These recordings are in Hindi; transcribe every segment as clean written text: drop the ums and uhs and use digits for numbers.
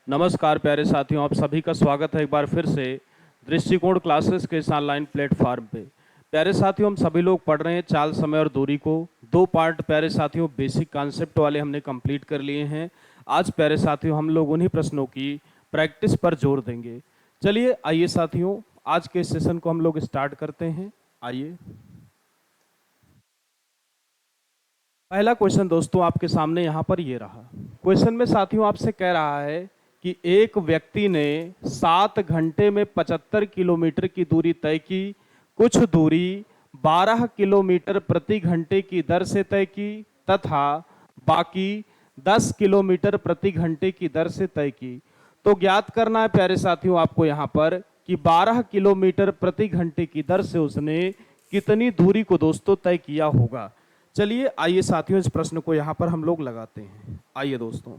नमस्कार प्यारे साथियों, आप सभी का स्वागत है एक बार फिर से दृष्टिकोण क्लासेस के इस ऑनलाइन प्लेटफॉर्म पे। प्यारे साथियों, हम सभी लोग पढ़ रहे हैं चाल, समय और दूरी को। दो पार्ट प्यारे साथियों बेसिक कॉन्सेप्ट वाले हमने कंप्लीट कर लिए हैं। आज प्यारे साथियों हम लोग उन्हीं प्रश्नों की प्रैक्टिस पर जोर देंगे। चलिए आइए साथियों, आज के सेशन को हम लोग स्टार्ट करते हैं। आइए, पहला क्वेश्चन दोस्तों आपके सामने यहाँ पर ये रहा। क्वेश्चन में साथियों आपसे कह रहा है कि एक व्यक्ति ने 7 घंटे में 75 किलोमीटर की दूरी तय की। कुछ दूरी 12 किलोमीटर प्रति घंटे की दर से तय की तथा बाकी 10 किलोमीटर प्रति घंटे की दर से तय की। तो ज्ञात करना है प्यारे साथियों आपको यहाँ पर कि 12 किलोमीटर प्रति घंटे की दर से उसने कितनी दूरी को दोस्तों तय किया होगा। चलिए आइए साथियों इस प्रश्न को यहां पर हम लोग लगाते हैं। आइए दोस्तों,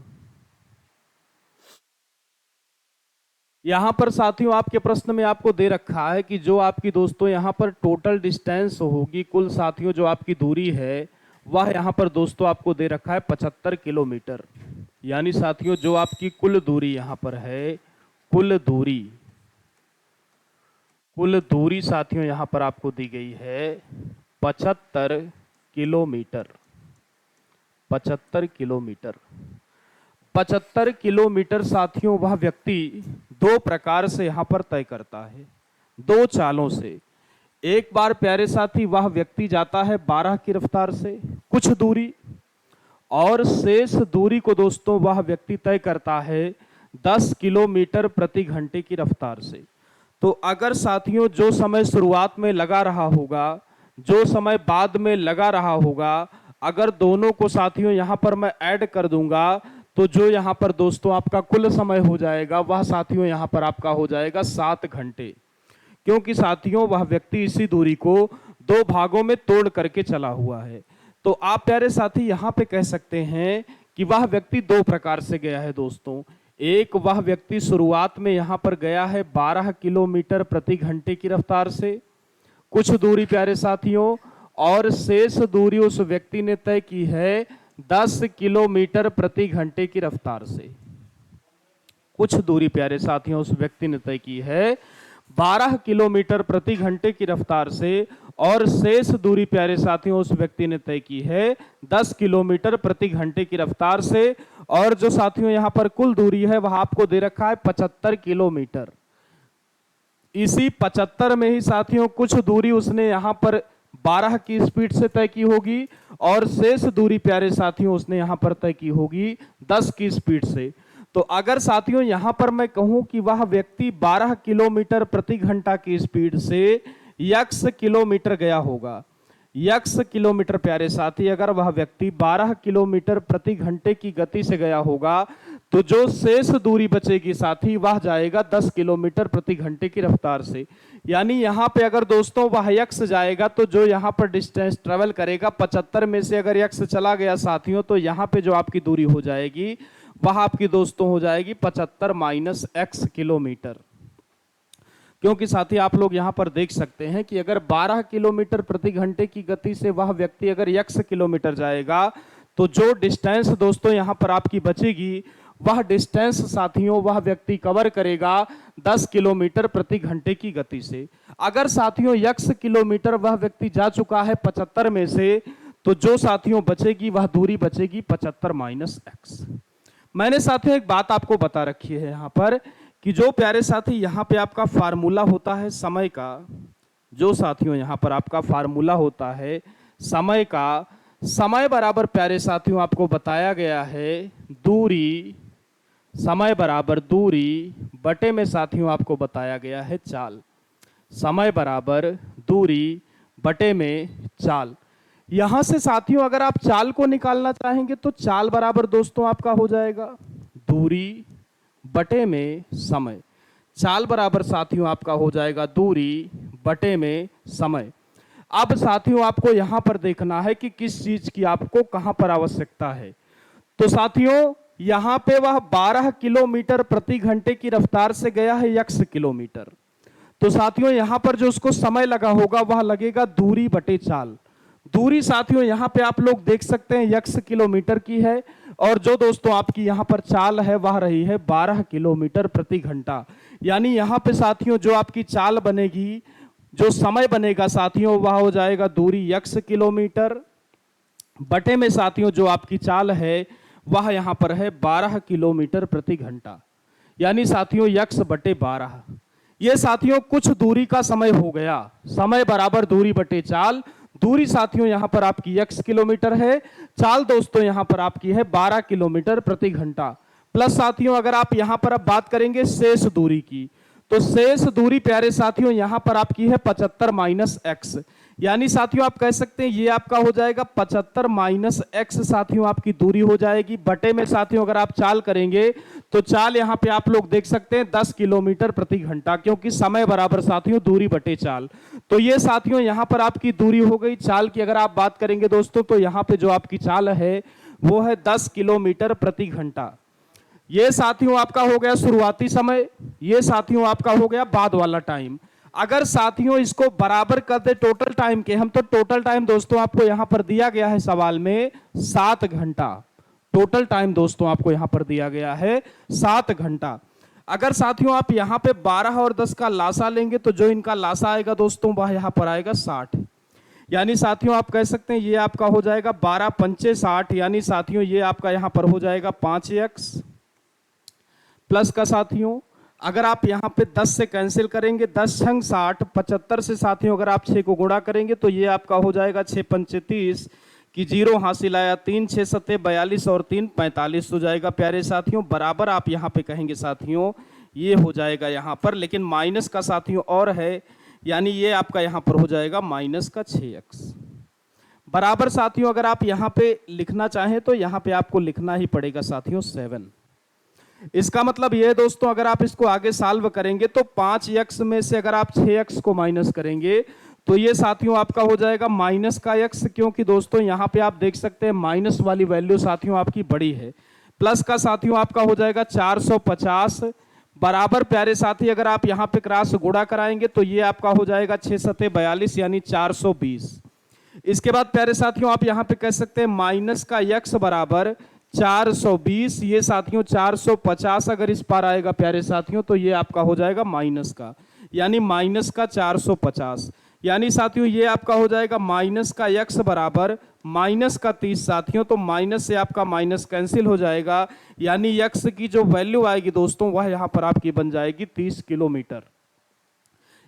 यहां पर साथियों आपके प्रश्न में आपको दे रखा है कि जो आपकी दोस्तों यहां पर टोटल डिस्टेंस होगी, कुल साथियों जो आपकी दूरी है वह यहां पर दोस्तों आपको दे रखा है 75 किलोमीटर। यानी साथियों जो आपकी कुल दूरी यहां पर है, कुल दूरी साथियों यहां पर आपको दी गई है 75 किलोमीटर। 75 किलोमीटर, 75 किलोमीटर साथियों वह व्यक्ति दो प्रकार से यहां पर तय करता है, दो चालों से। एक बार प्यारे साथी वह व्यक्ति जाता है 12 की रफ्तार से कुछ दूरी, और शेष दूरी को दोस्तों वह व्यक्ति तय करता है 10 किलोमीटर प्रति घंटे की रफ्तार से। तो अगर साथियों जो समय शुरुआत में लगा रहा होगा, जो समय बाद में लगा रहा होगा, अगर दोनों को साथियों यहां पर मैं ऐड कर दूंगा तो जो यहां पर दोस्तों आपका कुल समय हो जाएगा वह साथियों यहां पर आपका हो जाएगा 7 घंटे। क्योंकि साथियों वह व्यक्ति इसी दूरी को दो भागों में तोड़ करके चला हुआ है। तो आप प्यारे साथी यहां पे कह सकते हैं कि वह व्यक्ति दो प्रकार से गया है दोस्तों। एक, वह व्यक्ति शुरुआत में यहां पर गया है 12 किलोमीटर प्रति घंटे की रफ्तार से कुछ दूरी प्यारे साथियों, और शेष दूरी उस व्यक्ति ने तय की है 10 किलोमीटर प्रति घंटे की रफ्तार से। कुछ दूरी प्यारे साथियों उस व्यक्ति ने तय की है 12 किलोमीटर प्रति घंटे की रफ्तार से, और शेष दूरी प्यारे साथियों उस व्यक्ति ने तय की है 10 किलोमीटर प्रति घंटे की रफ्तार से। और जो साथियों यहां पर कुल दूरी है वह आपको दे रखा है 75 किलोमीटर। इसी 75 में ही साथियों कुछ दूरी उसने यहां पर 12 की स्पीड से तय की होगी, और शेष दूरी प्यारे साथियों उसने यहां पर तय की होगी 10 की स्पीड से। तो अगर साथियों यहां पर मैं कहूं कि वह व्यक्ति 12 किलोमीटर प्रति घंटा की स्पीड से x किलोमीटर गया होगा, x किलोमीटर प्यारे साथी, अगर वह व्यक्ति 12 किलोमीटर प्रति घंटे की गति से गया होगा तो जो शेष दूरी बचेगी साथी वह जाएगा 10 किलोमीटर प्रति घंटे की रफ्तार से। यानी यहां पे अगर दोस्तों वह x जाएगा तो जो यहां पर डिस्टेंस ट्रेवल करेगा 75 में से अगर x चला गया साथियों तो यहां पे जो आपकी दूरी हो जाएगी वह आपकी दोस्तों हो जाएगी 75 माइनस x किलोमीटर। क्योंकि साथी आप लोग यहां पर देख सकते हैं कि अगर 12 किलोमीटर प्रति घंटे की गति से वह व्यक्ति अगर x किलोमीटर जाएगा तो जो डिस्टेंस दोस्तों यहां पर आपकी बचेगी वह डिस्टेंस साथियों वह व्यक्ति कवर करेगा 10 किलोमीटर प्रति घंटे की गति से। अगर साथियों x किलोमीटर वह व्यक्ति जा चुका है 75 में से तो जो साथियों बचेगी वह दूरी बचेगी 75 माइनस x। मैंने साथियों एक बात आपको बता रखी है यहाँ पर कि जो प्यारे साथी यहाँ पे आपका फार्मूला होता है समय का, जो साथियों यहाँ पर आपका फार्मूला होता है समय का, समय बराबर प्यारे साथियों आपको बताया गया है दूरी, समय बराबर दूरी बटे में साथियों आपको बताया गया है चाल। समय बराबर दूरी बटे में चाल। यहां से साथियों अगर आप चाल को निकालना चाहेंगे तो चाल बराबर दोस्तों आपका हो जाएगा दूरी बटे में समय। चाल बराबर साथियों आपका हो जाएगा दूरी बटे में समय। अब साथियों आपको यहां पर देखना है कि किस चीज की आपको कहां पर आवश्यकता है। तो साथियों यहां पे वह 12 किलोमीटर प्रति घंटे की रफ्तार से गया है x किलोमीटर। तो साथियों यहां पर जो उसको समय लगा होगा वह लगेगा दूरी बटे चाल। दूरी साथियों यहाँ पे आप लोग देख सकते हैं x किलोमीटर की है, और जो दोस्तों आपकी यहाँ पर चाल है वह रही है 12 किलोमीटर प्रति घंटा। यानी यहाँ पे साथियों जो आपकी चाल बनेगी, जो समय बनेगा साथियों, वह हो जाएगा दूरी x किलोमीटर बटे में साथियों जो आपकी चाल है वह यहाँ पर है 12 किलोमीटर प्रति घंटा। यानी साथियों x बटे 12। ये साथियों कुछ दूरी का समय हो गया, समय बराबर दूरी बटे चाल। दूरी साथियों यहां पर आपकी x किलोमीटर है, चाल दोस्तों यहां पर आपकी है 12 किलोमीटर प्रति घंटा। प्लस साथियों अगर आप यहां पर अब बात करेंगे शेष दूरी की, तो शेष दूरी प्यारे साथियों यहां पर आपकी है 75 माइनस एक्स। यानी साथियों आप कह सकते हैं ये आपका हो जाएगा 75 माइनस एक्स साथियों आपकी दूरी हो जाएगी। बटे में साथियों अगर आप चाल करेंगे तो चाल यहां पे आप लोग देख सकते हैं 10 किलोमीटर प्रति घंटा, क्योंकि समय बराबर साथियों दूरी बटे चाल। तो ये साथियों यहां पर आपकी दूरी हो गई। चाल की अगर आप बात करेंगे दोस्तों तो यहां पे जो आपकी चाल है वो है 10 किलोमीटर प्रति घंटा। ये साथियों आपका हो गया शुरुआती समय, ये साथियों आपका हो गया बाद वाला टाइम। अगर साथियों इसको बराबर कर दे टोटल टाइम के हम, तो टोटल टाइम दोस्तों आपको यहां पर दिया गया है सवाल में 7 घंटा। टोटल टाइम दोस्तों आपको यहां पर दिया गया है 7 घंटा। अगर साथियों आप यहां पे 12 और 10 का लासा लेंगे तो जो इनका लासा आएगा दोस्तों वह यहां पर आएगा 60। यानी साथियों आप कह सकते हैं ये आपका हो जाएगा 12 पंचे 60। यानी साथियों ये आपका यहां पर हो जाएगा 5x प्लस का साथियों अगर आप यहां पे 10 से कैंसिल करेंगे, 10 छंग 60, 75 से साथियों अगर आप 6 को गुणा करेंगे तो ये आपका हो जाएगा 6 पंचे 30 की 0 हासिल आया, 3 6 सत्ते 42 और 3 45 हो जाएगा प्यारे साथियों। बराबर आप यहां पे कहेंगे साथियों ये हो जाएगा यहां पर, लेकिन माइनस का साथियों और है, यानी ये आपका यहां पर हो जाएगा माइनस का 6x। बराबर साथियों अगर आप यहां पे लिखना चाहें तो यहां पे आपको लिखना ही पड़ेगा साथियों 7। इसका मतलब ये है दोस्तों अगर आप इसको आगे सॉल्व करेंगे तो 5x में से अगर आप 6x को माइनस करेंगे तो ये साथियों आपका हो जाएगा माइनस का x, क्योंकि दोस्तों यहां पे आप देख सकते हैं माइनस वाली वैल्यू साथियों आपकी बड़ी है। प्लस का साथियों आपका हो जाएगा 450। बराबर प्यारे साथी अगर आप यहां पे क्रॉस गुणा कराएंगे तो ये आपका हो जाएगा 6 सत्ते 42 यानी 420। इसके बाद प्यारे साथियों आप यहां पे कह सकते हैं माइनस का x बराबर 420। ये साथियों 450 अगर इस पार आएगा प्यारे साथियों तो ये आपका हो जाएगा माइनस का, यानी माइनस का 450। यानी साथियों ये आपका हो जाएगा माइनस का x बराबर माइनस का 30 साथियों। तो माइनस से आपका माइनस कैंसिल हो जाएगा, यानी x की जो वैल्यू आएगी दोस्तों वह यहां पर आपकी बन जाएगी 30 किलोमीटर।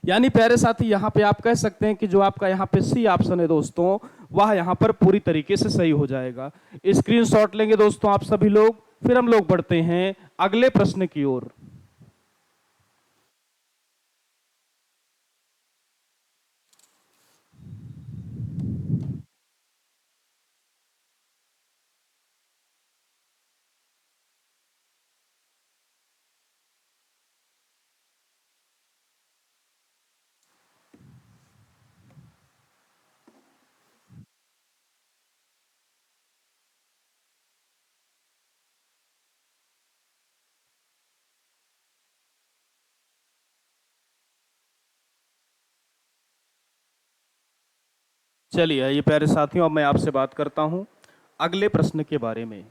यानी प्यारे साथी यहां पे आप कह सकते हैं कि जो आपका यहां पे सी ऑप्शन है दोस्तों वह यहां पर पूरी तरीके से सही हो जाएगा। स्क्रीनशॉट लेंगे दोस्तों आप सभी लोग, फिर हम लोग बढ़ते हैं अगले प्रश्न की ओर। चलिए आइए प्यारे साथियों अब मैं आपसे बात करता हूं अगले प्रश्न के बारे में।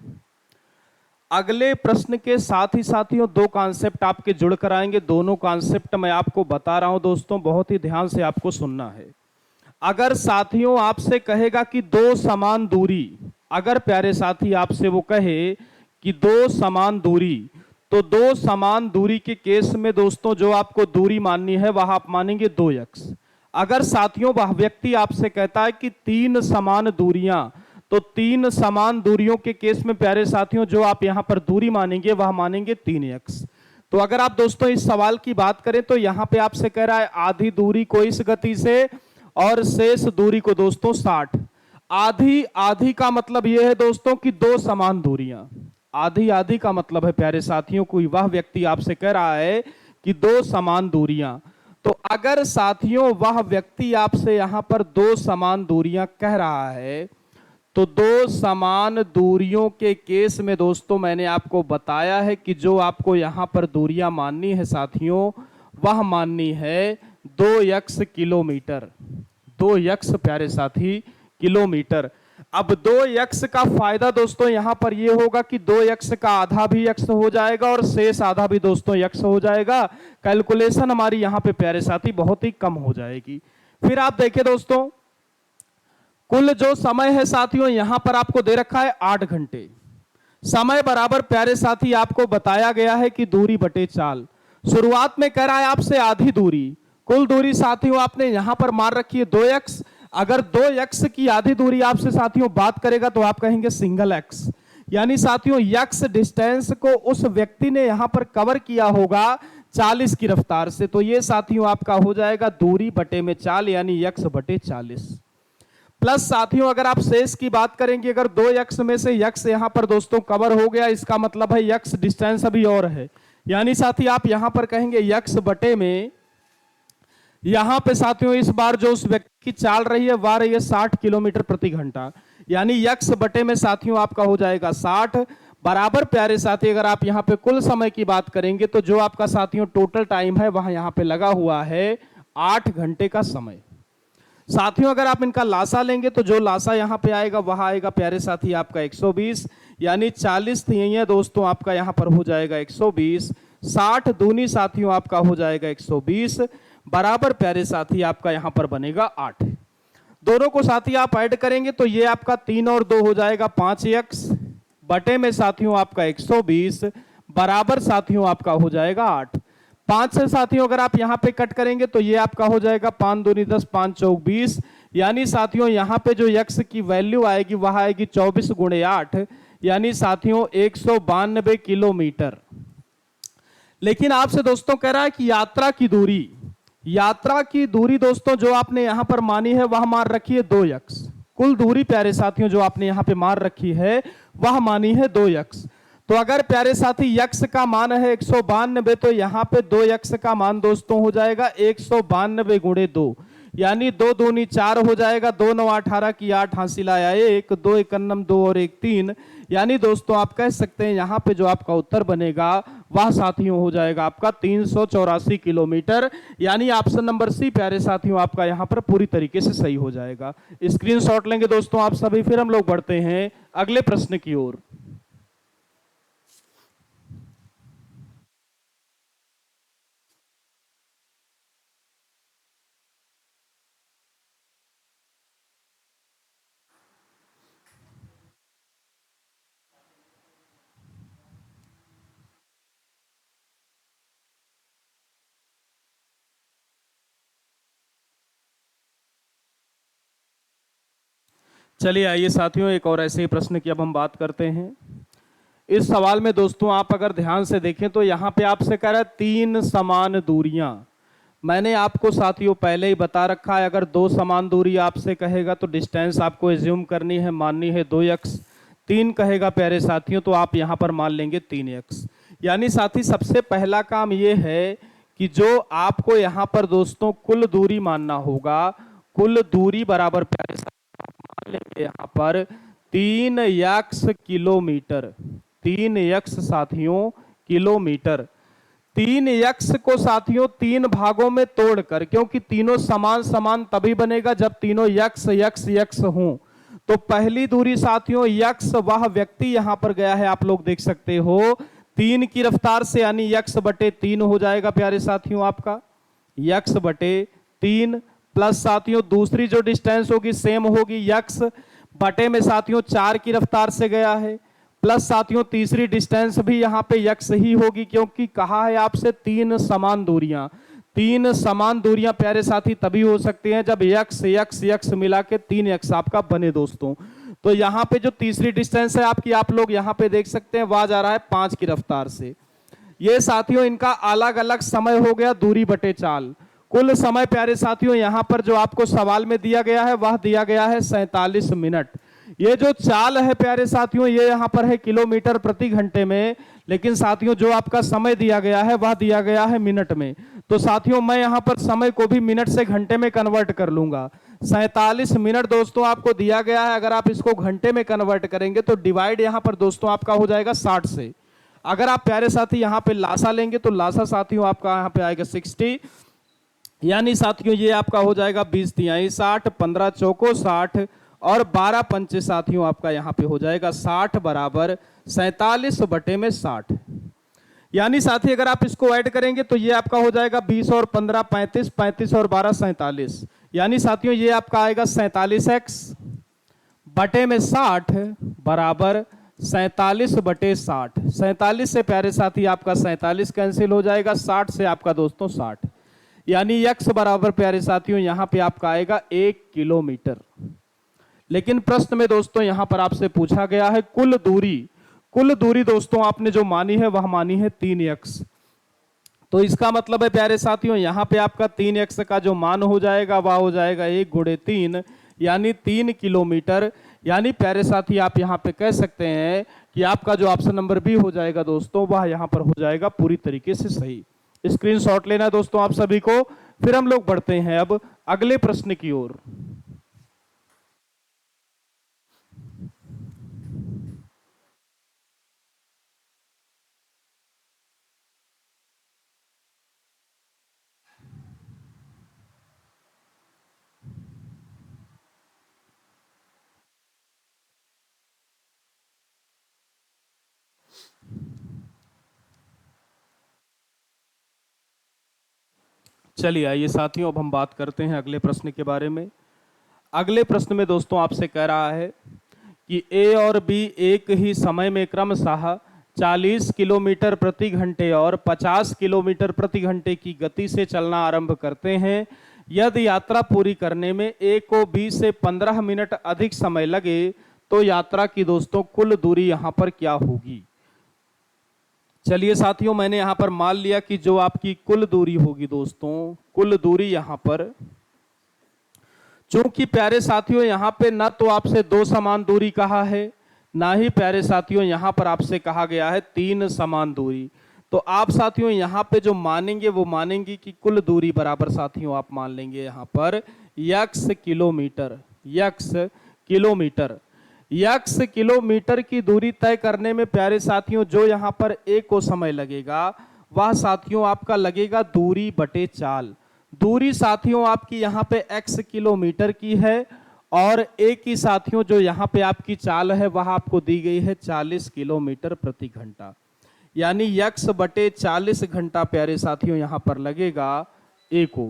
अगले प्रश्न के साथ ही साथियों दो कॉन्सेप्ट आपके जुड़ कर आएंगे। दोनों कॉन्सेप्ट मैं आपको बता रहा हूं दोस्तों, बहुत ही ध्यान से आपको सुनना है। अगर साथियों आपसे कहेगा कि दो समान दूरी, अगर प्यारे साथी आपसे वो कहे कि दो समान दूरी, तो दो समान दूरी के केस में दोस्तों जो आपको दूरी माननी है वह आप मानेंगे 2x। अगर साथियों वह व्यक्ति आपसे कहता है कि तीन समान दूरियां, तो तीन समान दूरियों के केस में प्यारे साथियों जो आप यहां पर दूरी मानेंगे वह मानेंगे 3x। तो अगर आप दोस्तों इस सवाल की बात करें तो यहां पे आपसे कह रहा है आधी दूरी को इस गति से और शेष दूरी को दोस्तों 60। आधी आधी का मतलब यह है दोस्तों कि दो समान दूरियां। आधी आधी का मतलब है प्यारे साथियों कोई वह व्यक्ति आपसे कह रहा है कि दो समान दूरियां। तो अगर साथियों वह व्यक्ति आपसे यहां पर दो समान दूरियां कह रहा है तो दो समान दूरियों के केस में दोस्तों मैंने आपको बताया है कि जो आपको यहां पर दूरियां माननी है साथियों वह माननी है 2x किलोमीटर। 2x प्यारे साथी किलोमीटर। अब 2x का फायदा दोस्तों यहां पर ये होगा कि 2x का आधा भी x हो जाएगा और शेष आधा भी दोस्तों x हो जाएगा। कैलकुलेशन हमारी यहां पे प्यारे साथी बहुत ही कम हो जाएगी। फिर आप देखिए दोस्तों, कुल जो समय है साथियों यहां पर आपको दे रखा है 8 घंटे। समय बराबर प्यारे साथी आपको बताया गया है कि दूरी बटे चाल। शुरुआत में कह रहा है आपसे आधी दूरी, कुल दूरी साथियों आपने यहां पर मार रखी है 2x। अगर 2x की आधी दूरी आपसे साथियों बात करेगा तो आप कहेंगे सिंगल x, यानी साथियों x डिस्टेंस को उस व्यक्ति ने यहां पर कवर किया होगा 40 की रफ्तार से। तो ये साथियों आपका हो जाएगा दूरी बटे में चाल, यानी x बटे 40। प्लस साथियों अगर आप शेष की बात करेंगे, अगर 2x में से x यहां पर दोस्तों कवर हो गया, इसका मतलब है x डिस्टेंस अभी और है, यानी साथी आप यहां पर कहेंगे x बटे में, यहां पे साथियों इस बार जो उस व्यक्ति की चाल रही है वह रही है 60 किलोमीटर प्रति घंटा, यानी x बटे में साथियों आपका हो जाएगा 60 बराबर प्यारे साथी। अगर आप यहां पे कुल समय की बात करेंगे तो जो आपका साथियों टोटल टाइम है वह यहां पे लगा हुआ है 8 घंटे का समय। साथियों अगर आप इनका लासा लेंगे तो जो लासा यहां पे आएगा वह आएगा प्यारे साथी आपका 120, यानी 40 यही है दोस्तों आपका यहां पर हो जाएगा 120। 60 दूनी साथियों आपका हो जाएगा 120 बराबर प्यारे साथी आपका यहां पर बनेगा 8। दोनों को साथी आप ऐड करेंगे तो ये आपका 3 और 2 हो जाएगा 5x बटे में साथियों आपका 120 बराबर साथियों आपका हो जाएगा 8। 5 से साथियों अगर आप यहां पे कट करेंगे तो ये आपका हो जाएगा 5 दूनी 10 5 चौक 20, यानी साथियों यहां पे जो x की वैल्यू आएगी वह आएगी 24 गुणे 8, यानी साथियों 192 किलोमीटर। लेकिन आपसे दोस्तों कह रहा है कि यात्रा की दूरी दोस्तों जो आपने यहां पर मानी है वह मान रखी है 2x। कुल दूरी प्यारे साथियों जो आपने यहां पे मान रखी है वह मानी है 2x। तो अगर प्यारे साथी x का मान है 192 तो यहां पे 2x का मान दोस्तों हो जाएगा 192 गुणे 2, यानी 2 दूनी 4 हो जाएगा, 2 9 18 की 8 हासिल आया 1, 2 1 2 और 1 3, यानी दोस्तों आप कह सकते हैं यहां पे जो आपका उत्तर बनेगा वह साथियों हो जाएगा आपका 384 किलोमीटर, यानी ऑप्शन नंबर सी प्यारे साथियों आपका यहां पर पूरी तरीके से सही हो जाएगा। स्क्रीनशॉट लेंगे दोस्तों आप सभी। फिर हम लोग बढ़ते हैं अगले प्रश्न की ओर। चलिए आइए साथियों एक और ऐसे ही प्रश्न की अब हम बात करते हैं। इस सवाल में दोस्तों आप अगर ध्यान से देखें तो यहाँ पे आपसे कह रहा है 3 समान दूरियां। मैंने आपको साथियों पहले ही बता रखा है, अगर 2 समान दूरी आपसे कहेगा तो डिस्टेंस आपको एज्यूम करनी है, माननी है 2x। 3 कहेगा प्यारे साथियों तो आप यहाँ पर मान लेंगे 3x। यानी साथी सबसे पहला काम ये है कि जो आपको यहाँ पर दोस्तों कुल दूरी मानना होगा, कुल दूरी बराबर प्यारे मान लेंगे यहाँ पर 3x किलोमीटर। 3x साथियों किलोमीटर। 3x को साथियों 3 भागों में तोड़कर, क्योंकि तीनों समान समान तभी बनेगा जब तीनों x x x हों। तो पहली दूरी साथियों x वह व्यक्ति यहां पर गया है, आप लोग देख सकते हो 3 की रफ्तार से, यानी x बटे 3 हो जाएगा प्यारे साथियों आपका x बटे 3। प्लस साथियों दूसरी जो डिस्टेंस होगी सेम होगी, x बटे में साथियों 4 की रफ्तार से गया है। प्लस साथियों तीसरी डिस्टेंस भी यहां पे x ही होगी, क्योंकि कहा है आपसे 3 समान दूरियां। 3 समान दूरियां प्यारे साथी तभी हो सकती हैं जब x x x मिला के 3x आपका बने दोस्तों। तो यहां पे जो तीसरी डिस्टेंस है आपकी, आप लोग यहां पे देख सकते हैं, वह जा रहा है 5 की रफ्तार से। ये साथियों इनका अलग अलग समय हो गया दूरी बटे चाल। कुल समय प्यारे साथियों यहां पर जो आपको सवाल में दिया गया है वह दिया गया है 47 मिनट। ये जो चाल है प्यारे साथियों ये यहां पर है किलोमीटर प्रति घंटे में, लेकिन साथियों जो आपका समय दिया गया है वह दिया गया है मिनट में। तो साथियों मैं यहां पर समय को भी मिनट से घंटे में कन्वर्ट कर लूंगा। 47 मिनट दोस्तों आपको दिया गया है, अगर आप इसको घंटे में कन्वर्ट करेंगे तो डिवाइड यहां पर दोस्तों आपका हो जाएगा 60 से। अगर आप प्यारे साथी यहां पे लासा लेंगे तो लासा साथियों आपका यहां पे आएगा 60, यानी साथियों ये आपका हो जाएगा 20 तिहाई 60, 15 चौको 60 और 12 पंचे साथियों आपका यहाँ पे हो जाएगा 60 बराबर 47 बटे में 60। यानी साथी अगर आप इसको ऐड करेंगे तो ये आपका हो जाएगा 20 और 15 35, 35 और 12 47। यानी साथियों ये आपका आएगा 47x बटे में 60 बराबर 47 बटे 60। 47 से प्यारे साथी आपका 47 कैंसिल हो जाएगा, 60 से आपका दोस्तों 60। यानी x बराबर प्यारे साथियों यहां पे आपका आएगा 1 किलोमीटर। लेकिन प्रश्न में दोस्तों यहां पर आपसे पूछा गया है कुल दूरी। कुल दूरी दोस्तों आपने जो मानी है वह मानी है 3x। तो इसका मतलब है प्यारे साथियों यहां पे आपका 3x का जो मान हो जाएगा वह हो जाएगा 1 गुणे 3 यानी 3 किलोमीटर। यानी प्यारे साथी आप यहां पे कह सकते हैं कि आपका जो ऑप्शन नंबर बी हो जाएगा दोस्तों वह यहां पर हो जाएगा पूरी तरीके से सही। स्क्रीनशॉट लेना है दोस्तों आप सभी को। फिर हम लोग बढ़ते हैं अब अगले प्रश्न की ओर। चलिए आइए साथियों अब हम बात करते हैं अगले प्रश्न के बारे में। अगले प्रश्न में दोस्तों आपसे कह रहा है कि ए और बी एक ही समय में क्रमशः 40 किलोमीटर प्रति घंटे और 50 किलोमीटर प्रति घंटे की गति से चलना आरंभ करते हैं। यदि यात्रा पूरी करने में ए को बी से 15 मिनट अधिक समय लगे तो यात्रा की दोस्तों कुल दूरी यहां पर क्या होगी। चलिए साथियों मैंने यहां पर मान लिया कि जो आपकी कुल दूरी होगी दोस्तों, कुल दूरी यहां पर, चूंकि प्यारे साथियों यहां पे ना तो आपसे 2 समान दूरी कहा है, ना ही प्यारे साथियों यहां पर आपसे कहा गया है 3 समान दूरी। तो आप साथियों यहां पे जो मानेंगे वो मानेंगे कि कुल दूरी बराबर साथियों आप मान लेंगे यहां पर x kilometre. x kilometre, x kilometre की दूरी तय करने में प्यारे साथियों जो यहां पर a को समय लगेगा वह साथियों आपका लगेगा दूरी बटे चाल। दूरी साथियों आपकी यहां पे x किलोमीटर की है और a की साथियों जो यहां पे आपकी चाल है वह आपको दी गई है 40 किलोमीटर प्रति घंटा। यानी x बटे 40 घंटा प्यारे साथियों यहां पर लगेगा a को।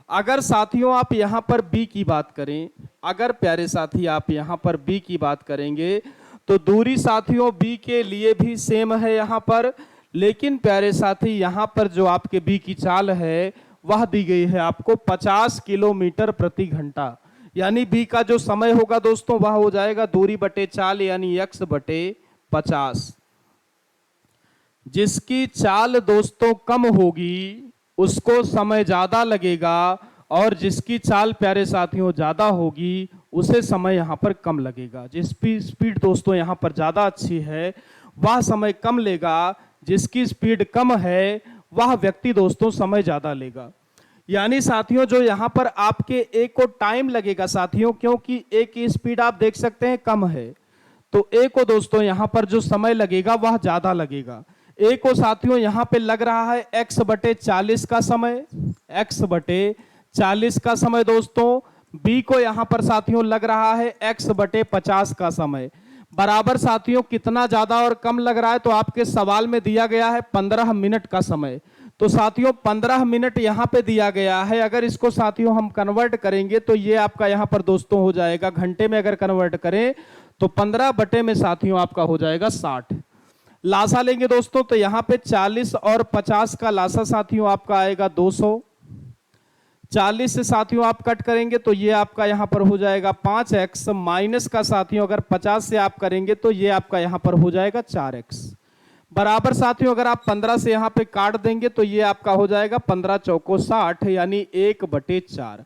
अगर साथियों आप यहां पर b की बात करें, अगर प्यारे साथी आप यहां पर b की बात करेंगे तो दूरी साथियों b के लिए भी सेम है यहां पर, लेकिन प्यारे साथी यहां पर जो आपके b की चाल है वह दी गई है आपको 50 किलोमीटर प्रति घंटा। यानी b का जो समय होगा दोस्तों वह हो जाएगा दूरी बटे चाल यानी x बटे 50। जिसकी चाल दोस्तों कम होगी उसको समय ज्यादा लगेगा और जिसकी चाल प्यारे साथियों ज्यादा होगी उसे समय यहां पर कम लगेगा। जिसकी स्पीड दोस्तों यहां पर ज्यादा अच्छी है वह समय कम लेगा, जिसकी स्पीड कम है वह व्यक्ति दोस्तों समय ज्यादा लेगा। यानी साथियों जो यहां पर आपके ए को टाइम लगेगा साथियों, क्योंकि ए की स्पीड आप देख सकते हैं कम है, तो ए को दोस्तों यहां पर जो समय लगेगा वह ज्यादा लगेगा। ए को साथियों यहां पे लग रहा है x बटे 40 का समय, x बटे 40 का समय दोस्तों। बी को यहां पर साथियों लग रहा है x बटे 50 का समय। बराबर साथियों कितना ज्यादा और कम लग रहा है तो आपके सवाल में दिया गया है 15 मिनट का समय। तो साथियों 15 मिनट यहां पे दिया गया है, अगर इसको साथियों हम कन्वर्ट करेंगे तो ये आपका यहां पर दोस्तों हो जाएगा घंटे में, अगर कन्वर्ट करें तो 15 बटे में साथियों आपका हो जाएगा 60। लासा लेंगे दोस्तों तो यहां पे 40 और 50 का लासा साथियों आपका आएगा 200। 40 से साथियों आप कट करेंगे तो ये आपका यहां पर हो जाएगा 5x माइनस का साथियों अगर 50 से आप करेंगे तो ये आपका यहां पर हो जाएगा 4x। बराबर साथियों अगर आप 15 से यहां पे काट देंगे तो ये आपका हो जाएगा 15 चौको 60 यानी 1 बटे 4।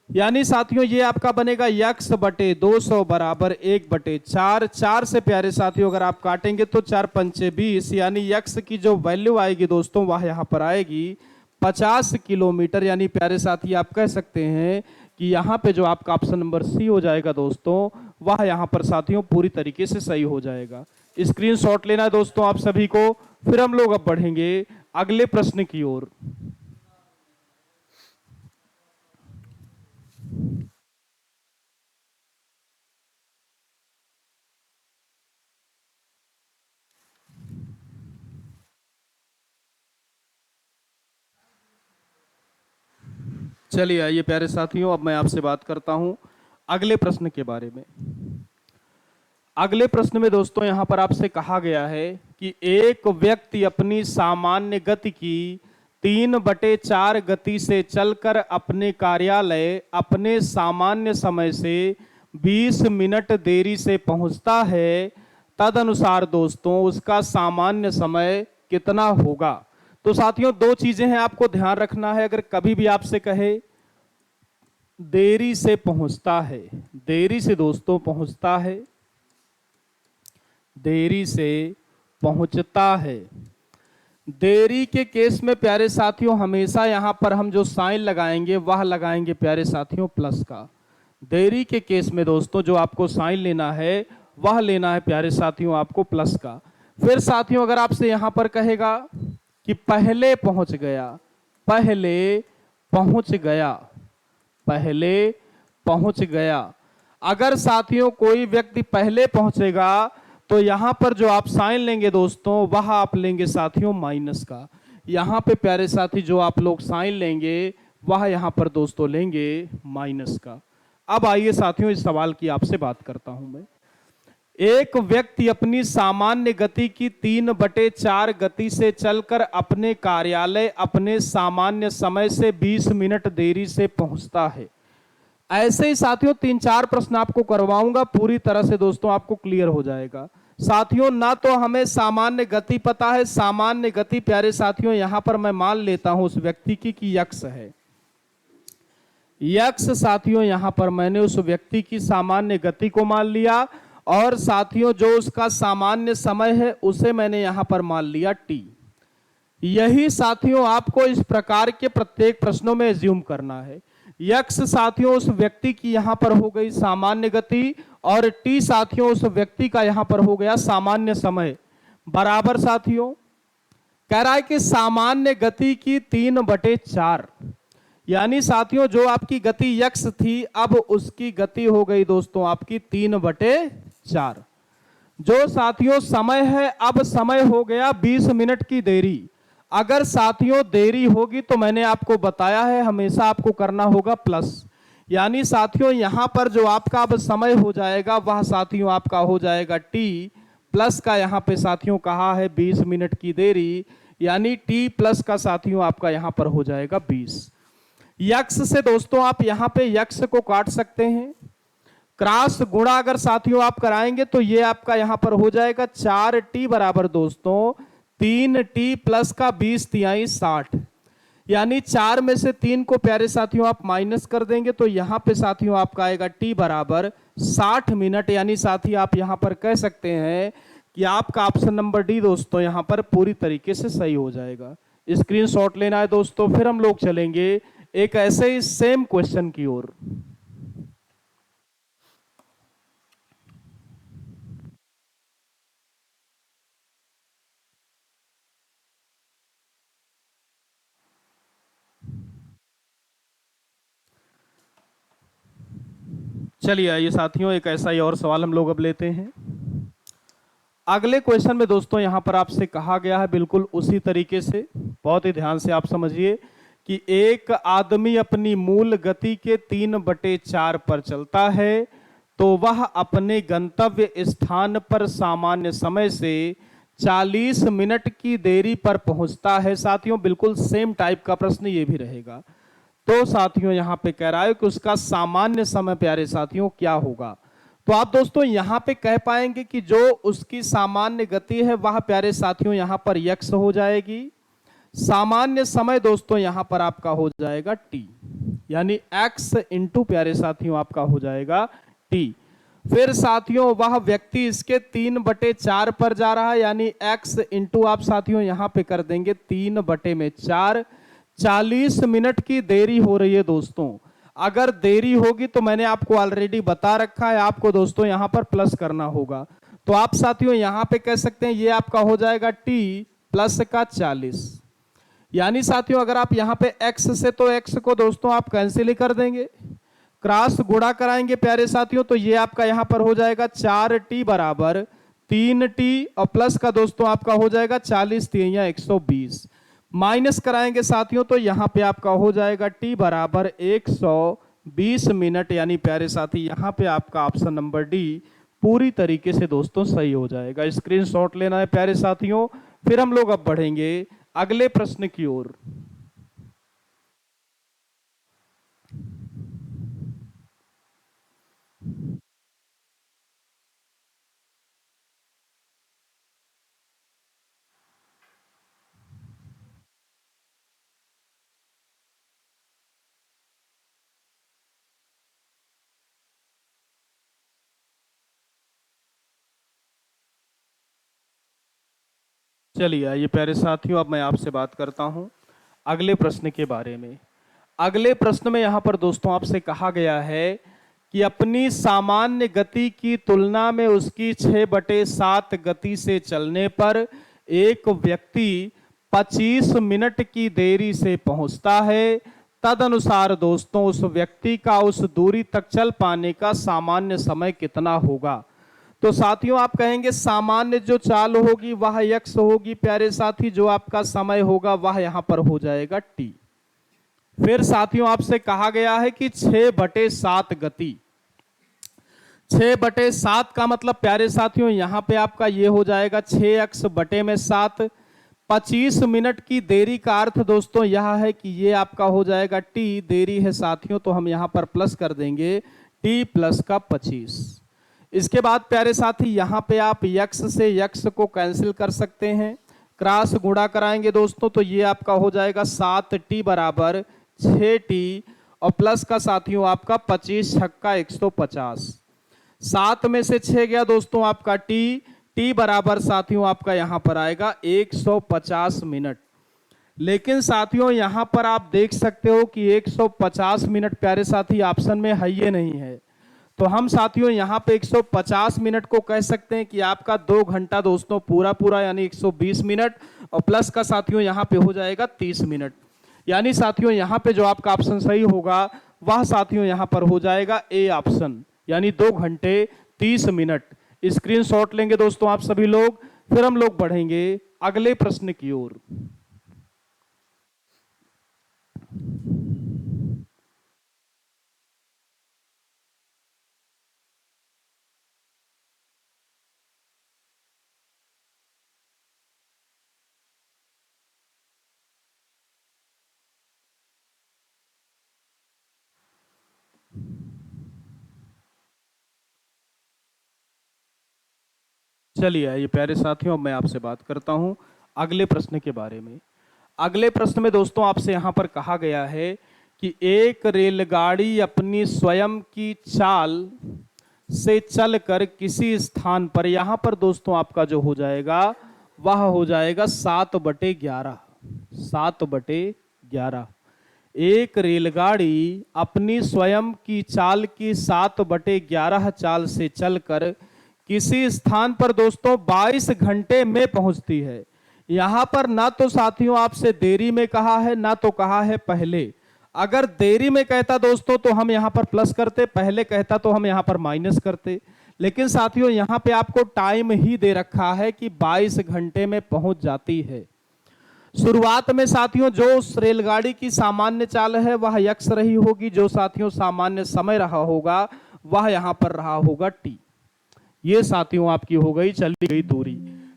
यानी साथियों ये आपका बनेगा x बटे 200 बराबर 1 बटे 4। 4 से प्यारे साथियों अगर आप काटेंगे तो 4 पंचे 20 यानी x की जो वैल्यू आएगी दोस्तों वह यहां पर आएगी 50 किलोमीटर। यानी प्यारे साथी आप कह सकते हैं कि यहां पे जो आपका ऑप्शन नंबर सी हो जाएगा दोस्तों वह यहां पर साथियों पूरी तरीके से सही हो जाएगा। स्क्रीनशॉट लेना है दोस्तों आप सभी को। फिर हम लोग अब बढ़ेंगे अगले प्रश्न की ओर। चलिए आइए प्यारे साथियों, अब मैं आपसे बात करता हूं अगले प्रश्न के बारे में। अगले प्रश्न में दोस्तों यहां पर आपसे कहा गया है कि एक व्यक्ति अपनी सामान्य गति की 3/4 गति से चलकर अपने कार्यालय अपने सामान्य समय से 20 मिनट देरी से पहुंचता है। तदनुसार दोस्तों उसका सामान्य समय कितना होगा। तो साथियों दो चीजें हैं, आपको ध्यान रखना है। अगर कभी भी आपसे कहे देरी से पहुंचता है, देरी से दोस्तों पहुंचता है, देरी से पहुंचता है, देरी के केस में प्यारे साथियों हमेशा यहां पर हम जो साइन लगाएंगे वह लगाएंगे प्यारे साथियों प्लस का। देरी के केस में दोस्तों जो आपको साइन लेना है वह लेना है प्यारे साथियों आपको प्लस का। फिर साथियों अगर आपसे यहां पर कहेगा कि पहले पहुंच गया, पहले पहुंच गया, पहले पहुंच गया, अगर साथियों कोई व्यक्ति पहले पहुंचेगा तो यहां पर जो आप साइन लेंगे दोस्तों वह आप लेंगे साथियों माइनस का। यहां पे प्यारे साथी जो आप लोग साइन लेंगे वह यहां पर दोस्तों लेंगे माइनस का। अब आइए साथियों इस सवाल की आपसे बात करता हूं मैं। एक व्यक्ति अपनी सामान्य गति की 3/4 गति से चलकर अपने कार्यालय अपने सामान्य समय से 20 मिनट देरी से पहुंचता है। ऐसे ही साथियों 3-4 प्रश्न आपको करवाऊंगा, पूरी तरह से दोस्तों आपको क्लियर हो जाएगा। साथियों ना तो हमें सामान्य गति पता है, सामान्य गति प्यारे साथियों यहां पर मैं मान लेता हूं उस व्यक्ति की कि यक्स है, यक्स साथियों यहां पर मैंने उस व्यक्ति की सामान्य गति को मान लिया, और साथियों जो उसका सामान्य समय है उसे मैंने यहां पर मान लिया टी। यही साथियों आपको इस प्रकार के प्रत्येक प्रश्नों में एज्यूम करना है। यक्स साथियों उस व्यक्ति की यहां पर हो गई सामान्य गति, और टी साथियों उस व्यक्ति का यहां पर हो गया सामान्य समय, बराबर साथियों कह रहा है कि सामान्य गति की 3/4, यानी साथियों जो आपकी गति यक्स थी अब उसकी गति हो गई दोस्तों आपकी 3/4। जो साथियों समय है अब समय हो गया 20 मिनट की देरी। अगर साथियों देरी होगी तो मैंने आपको बताया है हमेशा आपको करना होगा प्लस, यानी साथियों यहां पर जो आपका अब समय हो जाएगा वह साथियों आपका हो जाएगा टी प्लस का, यहां पे साथियों कहा है 20 मिनट की देरी, यानी टी प्लस का साथियों आपका यहां पर हो जाएगा 20। यक्स से दोस्तों आप यहां पे यक्स को काट सकते हैं, क्रॉस गुणा अगर साथियों आप कराएंगे तो ये आपका यहां पर हो जाएगा 4t बराबर दोस्तों 3t प्लस का 20 × 60, यानी 4 में से 3 को प्यारे साथियों आप माइनस कर देंगे तो यहां पे साथियों आपका आएगा t बराबर 60 मिनट, यानी साथी आप यहां पर कह सकते हैं कि आपका ऑप्शन नंबर डी दोस्तों यहां पर पूरी तरीके से सही हो जाएगा। स्क्रीनशॉट लेना है दोस्तों, फिर हम लोग चलेंगे एक ऐसे ही सेम क्वेश्चन की ओर। चलिए आइए साथियों एक ऐसा ही और सवाल हम लोग अब लेते हैं। अगले क्वेश्चन में दोस्तों यहां पर आपसे कहा गया है बिल्कुल उसी तरीके से, बहुत ही ध्यान से आप समझिए कि एक आदमी अपनी मूल गति के 3/4 पर चलता है तो वह अपने गंतव्य स्थान पर सामान्य समय से 40 मिनट की देरी पर पहुंचता है। साथियों बिल्कुल सेम टाइप का प्रश्न ये भी रहेगा। तो साथियों यहां पे कह रहा है कि उसका सामान्य समय प्यारे साथियों क्या होगा। तो आप दोस्तों यहां पे कह पाएंगे कि जो उसकी सामान्य गति है वह प्यारे साथियों यहां पर यक्स हो जाएगी, सामान्य समय दोस्तों यहां पर आपका हो जाएगा टी, यानी x इंटू प्यारे साथियों आपका हो जाएगा टी। फिर साथियों वह व्यक्ति इसके 3/4 पर जा रहा है, यानी x इंटू आप साथियों यहां पे कर देंगे 3/4, 40 मिनट की देरी हो रही है दोस्तों। अगर देरी होगी तो मैंने आपको ऑलरेडी बता रखा है, आपको दोस्तों यहां पर प्लस करना होगा। तो आप साथियों यहां पे कह सकते हैं ये आपका हो जाएगा t प्लस का 40, यानी साथियों अगर आप यहां पे x से तो x को दोस्तों आप कैंसिल ही कर देंगे, क्रॉस गुणा कराएंगे प्यारे साथियों तो ये आपका यहां पर हो जाएगा 4t बराबर 3t और प्लस का दोस्तों आपका हो जाएगा 40 × 120। माइनस कराएंगे साथियों तो यहां पे आपका हो जाएगा t बराबर 120 मिनट, यानी प्यारे साथी यहां पे आपका ऑप्शन नंबर डी पूरी तरीके से दोस्तों सही हो जाएगा। स्क्रीनशॉट लेना है प्यारे साथियों। फिर हम लोग अब बढ़ेंगे अगले प्रश्न की ओर। चलिए आइए प्यारे साथियों, अब मैं आपसे बात करता हूं अगले प्रश्न के बारे में। अगले प्रश्न में यहां पर दोस्तों आपसे कहा गया है कि अपनी सामान्य गति की तुलना में उसकी 6/7 गति से चलने पर एक व्यक्ति 25 मिनट की देरी से पहुंचता है। तदनुसार दोस्तों उस व्यक्ति का उस दूरी तक चल पाने का सामान्य समय कितना होगा। तो साथियों आप कहेंगे सामान्य जो चाल होगी वह यक्स होगी प्यारे साथी, जो आपका समय होगा वह यहां पर हो जाएगा टी। फिर साथियों आपसे कहा गया है कि 6/7 गति, 6/7 का मतलब प्यारे साथियों यहां पे आपका ये हो जाएगा 6x/7। 25 मिनट की देरी का अर्थ दोस्तों यह है कि ये आपका हो जाएगा टी, देरी है साथियों तो हम यहां पर प्लस कर देंगे टी प्लस का 25। इसके बाद प्यारे साथी यहां पे आप यक्स से यक्स को कैंसिल कर सकते हैं, क्रॉस गुणा कराएंगे दोस्तों तो ये आपका हो जाएगा 7t बराबर 6t और प्लस का साथियों आपका 25 छक्का 150। 7 में से 6 गया दोस्तों आपका टी बराबर साथियों आपका यहां पर आएगा 150 मिनट। लेकिन साथियों यहां पर आप देख सकते हो कि 150 मिनट प्यारे साथी ऑप्शन में है ये नहीं है, तो हम साथियों यहां पे 150 मिनट को कह सकते हैं कि आपका 2 घंटा दोस्तों पूरा पूरा यानी 120 मिनट और प्लस का साथियों यहां पे हो जाएगा 30 मिनट। यानी साथियों यहां पे जो आपका ऑप्शन सही होगा वह साथियों यहां पर हो जाएगा ए ऑप्शन, यानी 2 घंटे 30 मिनट। स्क्रीनशॉट लेंगे दोस्तों आप सभी लोग। फिर हम लोग बढ़ेंगे अगले प्रश्न की ओर। चलिए आइए प्यारे साथियों, मैं आपसे बात करता हूं अगले प्रश्न के बारे में। अगले प्रश्न में दोस्तों आपसे यहां पर कहा गया है कि एक रेलगाड़ी अपनी स्वयं की चाल से चलकर किसी स्थान पर, यहां पर दोस्तों आपका जो हो जाएगा वह हो जाएगा 7/11। 7/11 एक रेलगाड़ी अपनी स्वयं की चाल की 7/11 चाल से चलकर किसी स्थान पर दोस्तों 22 घंटे में पहुंचती है। यहां पर ना तो साथियों आपसे देरी में कहा है ना तो कहा है पहले। अगर देरी में कहता दोस्तों तो हम यहां पर प्लस करते, पहले कहता तो हम यहां पर माइनस करते। लेकिन साथियों यहां पे आपको टाइम ही दे रखा है कि 22 घंटे में पहुंच जाती है। शुरुआत में साथियों जो उस रेलगाड़ी की सामान्य चाल है वह यक्स रही होगी, जो साथियों सामान्य समय रहा होगा वह यहां पर रहा होगा टी। ये साथियों आपकी हो गई चली गई दूरी।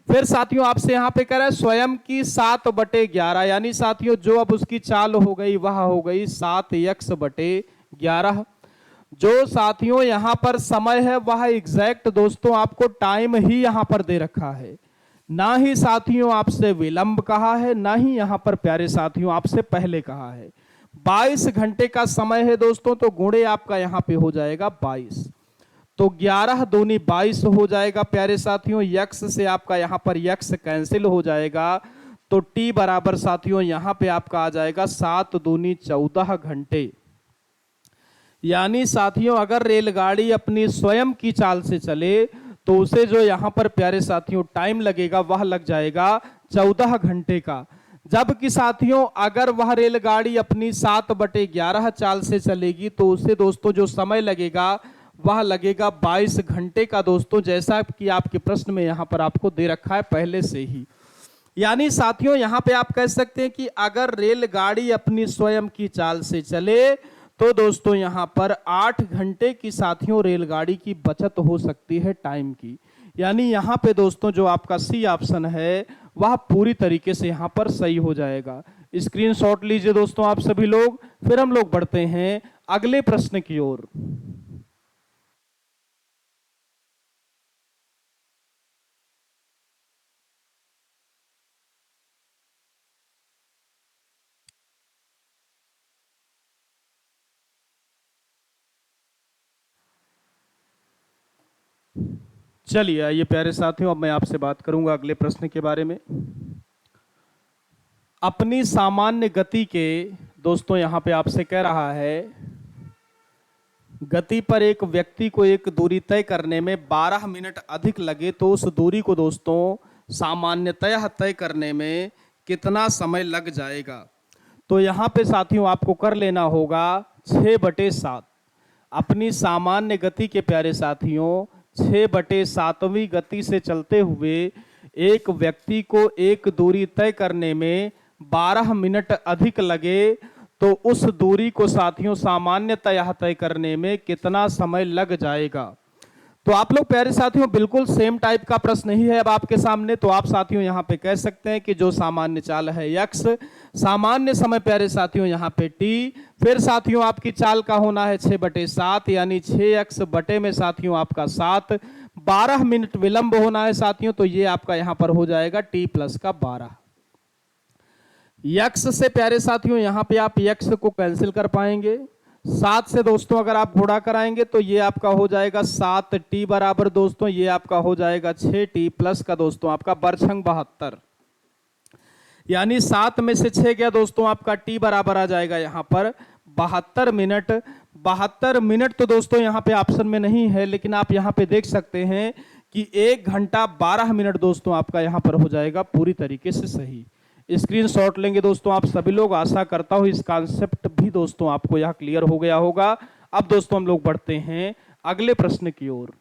फिर साथियों आपसे यहां पे कह रहा है स्वयं की 7/11, यानी साथियों जो अब उसकी चाल हो गई वह हो गई 7x/11। जो साथियों यहां पर समय है वह एग्जैक्ट दोस्तों आपको टाइम ही यहां पर दे रखा है, ना ही साथियों आपसे विलंब कहा है, ना ही यहां पर प्यारे साथियों आपसे पहले कहा है। 22 घंटे का समय है दोस्तों, तो गुणे आपका यहां पे हो जाएगा 22, तो 11 दूनी 22 हो जाएगा प्यारे साथियों। यक्स से आपका यहां पर यक्स कैंसिल हो जाएगा, तो टी बराबर साथियों यहां पे आपका आ जाएगा 7 दूनी 14 घंटे। यानी साथियों अगर रेलगाड़ी अपनी स्वयं की चाल से चले तो उसे जो यहां पर प्यारे साथियों टाइम लगेगा वह लग जाएगा 14 घंटे का। जबकि साथियों अगर वह रेलगाड़ी अपनी 7/11 चाल से चलेगी तो उसे दोस्तों जो समय लगेगा वह लगेगा 22 घंटे का दोस्तों, जैसा कि आपके प्रश्न में यहां पर आपको दे रखा है पहले से ही। यानी साथियों यहां पे आप कह सकते हैं कि अगर रेलगाड़ी अपनी स्वयं की चाल से चले तो दोस्तों यहां पर 8 घंटे की साथियों रेलगाड़ी की बचत हो सकती है टाइम की। यानी यहां पे दोस्तों जो आपका सी ऑप्शन है वह पूरी तरीके से यहां पर सही हो जाएगा। स्क्रीनशॉट लीजिए दोस्तों आप सभी लोग, फिर हम लोग बढ़ते हैं अगले प्रश्न की ओर। चलिए आइए प्यारे साथियों, अब मैं आपसे बात करूंगा अगले प्रश्न के बारे में। अपनी सामान्य गति के दोस्तों यहां पे आपसे कह रहा है गति पर एक व्यक्ति को एक दूरी तय करने में 12 मिनट अधिक लगे तो उस दूरी को दोस्तों सामान्यतः तय करने में कितना समय लग जाएगा। तो यहां पे साथियों आपको कर लेना होगा 6/7। अपनी सामान्य गति के प्यारे साथियों 6/7वीं गति से चलते हुए एक व्यक्ति को एक दूरी तय करने में 12 मिनट अधिक लगे तो उस दूरी को साथियों सामान्यतः तय करने में कितना समय लग जाएगा। तो आप लोग प्यारे साथियों बिल्कुल सेम टाइप का प्रश्न ही है अब आपके सामने। तो आप साथियों यहां पे कह सकते हैं कि जो सामान्य चाल है x, सामान्य समय प्यारे साथियों यहां पे t, फिर साथियों आपकी चाल का होना है 6/7 यानी 6x बटे में साथियों आपका 7, 12 मिनट विलंब होना है साथियों। तो ये आपका यहां पर हो जाएगा t प्लस का 12। x से प्यारे साथियों यहां पे आप x को कैंसिल कर पाएंगे, 7 से दोस्तों अगर आप गुणा कराएंगे तो ये आपका हो जाएगा 7t बराबर दोस्तों ये आपका हो जाएगा 6t प्लस का दोस्तों आपका बरछंग 72। यानी 7 में से 6 गया दोस्तों आपका t बराबर आ जाएगा यहां पर 72 मिनट। 72 मिनट तो दोस्तों यहां पे ऑप्शन में नहीं है, लेकिन आप यहां पे देख सकते हैं कि 1 घंटा 12 मिनट दोस्तों आपका यहां पर हो जाएगा पूरी तरीके से सही। स्क्रीनशॉट लेंगे दोस्तों आप सभी लोग, आशा करता हूं इस कॉन्सेप्ट भी दोस्तों आपको यह क्लियर हो गया होगा। अब दोस्तों हम लोग बढ़ते हैं अगले प्रश्न की ओर।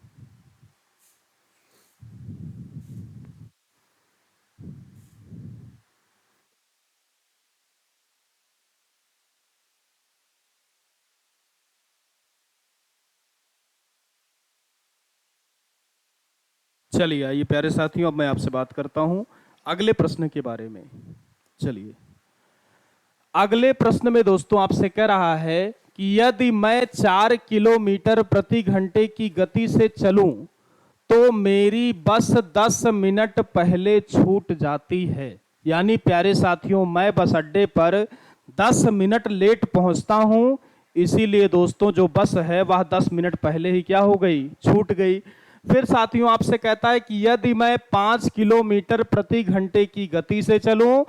चलिए आइए प्यारे साथियों, अब मैं आपसे बात करता हूं अगले प्रश्न के बारे में। चलिए अगले प्रश्न में दोस्तों आपसे कह रहा है कि यदि मैं 4 किलोमीटर प्रति घंटे की गति से चलूं तो मेरी बस 10 मिनट पहले छूट जाती है। यानी प्यारे साथियों मैं बस अड्डे पर 10 मिनट लेट पहुंचता हूं, इसीलिए दोस्तों जो बस है वह 10 मिनट पहले ही क्या हो गई, छूट गई। फिर साथियों आपसे कहता है कि यदि मैं 5 किलोमीटर प्रति घंटे की गति से चलूं